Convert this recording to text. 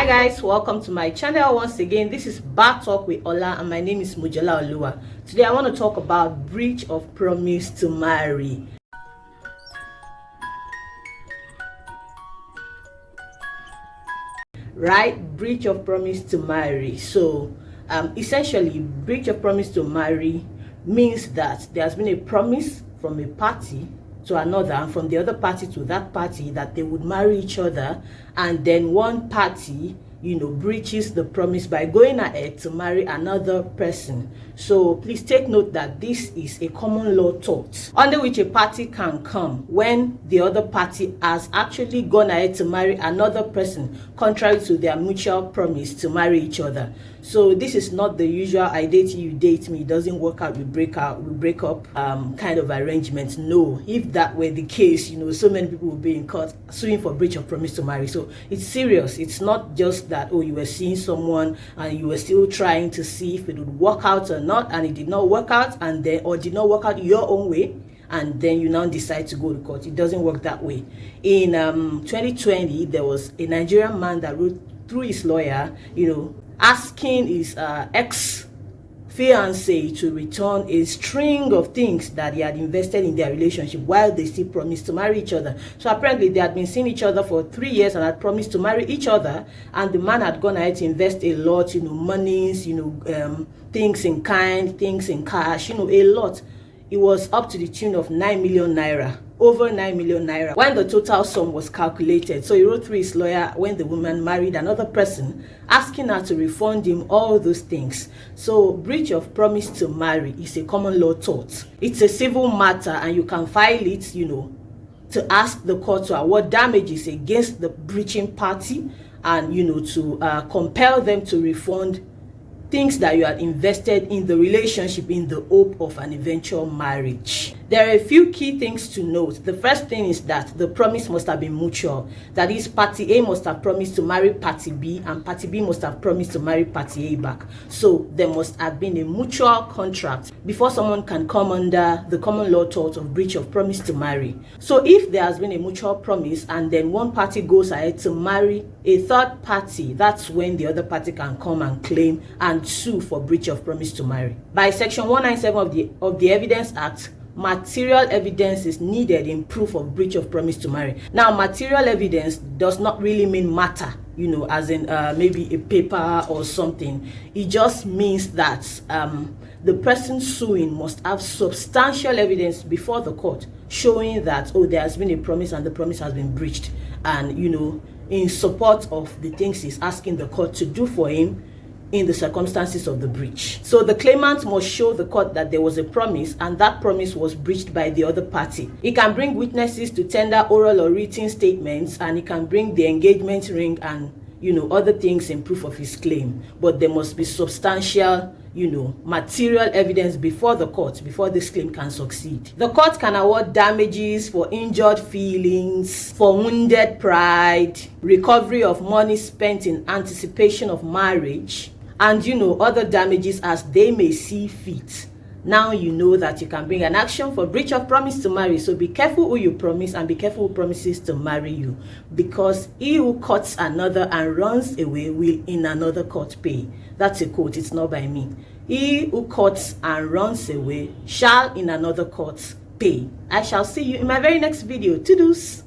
Hi guys, welcome to my channel once again. This is Bar Talk with Ola and my name is Mojola Oluwa. Today I want to talk about breach of promise to marry. Right, breach of promise to marry. So essentially, breach of promise to marry means that there has been a promise from a party to another and from the other party to that party that they would marry each other, and then one party breaches the promise by going ahead to marry another person. So please take note that this is a common law tort under which a party can come when the other party has actually gone ahead to marry another person contrary to their mutual promise to marry each other. So this is not the usual I date you, date me, it doesn't work out, we break up kind of arrangement. No, if that were the case, so many people would be in court suing for breach of promise to marry. So it's serious. It's not just that, oh, you were seeing someone and you were still trying to see if it would work out or not, and it did not work out, and then or did not work out your own way, and then you now decide to go to court. It doesn't work that way. In 2020, there was a Nigerian man that wrote through his lawyer, asking his ex-fiancée to return a string of things that he had invested in their relationship while they still promised to marry each other. So apparently they had been seeing each other for 3 years and had promised to marry each other, and the man had gone ahead to invest a lot, monies, things in kind, things in cash, a lot. It was up to the tune of 9 million naira. Over 9 million naira when the total sum was calculated. So he wrote through his lawyer when the woman married another person, asking her to refund him all those things. So breach of promise to marry is a common law tort. It's a civil matter and you can file it, to ask the court to award damages against the breaching party and, to compel them to refund things that you had invested in the relationship in the hope of an eventual marriage. There are a few key things to note. The first thing is that the promise must have been mutual. That is, party A must have promised to marry party B and party B must have promised to marry party A back. So there must have been a mutual contract before someone can come under the common law tort of breach of promise to marry. So if there has been a mutual promise and then one party goes ahead to marry a third party, that's when the other party can come and claim and sue for breach of promise to marry. By section 197 of the Evidence Act, material evidence is needed in proof of breach of promise to marry. Now, material evidence does not really mean matter, as in maybe a paper or something. It just means that the person suing must have substantial evidence before the court showing that, oh, there has been a promise and the promise has been breached, and in support of the things he's asking the court to do for him in the circumstances of the breach. So the claimant must show the court that there was a promise and that promise was breached by the other party. He can bring witnesses to tender oral or written statements, and he can bring the engagement ring and other things in proof of his claim. But there must be substantial material evidence before the court before this claim can succeed. The court can award damages for injured feelings, for wounded pride, recovery of money spent in anticipation of marriage, and other damages as they may see fit. Now you know that you can bring an action for breach of promise to marry. So be careful who you promise and be careful who promises to marry you, because he who courts another and runs away will in another court pay. That's a quote, it's not by me. He who courts and runs away shall in another court pay. I shall see you in my very next video. Toodles.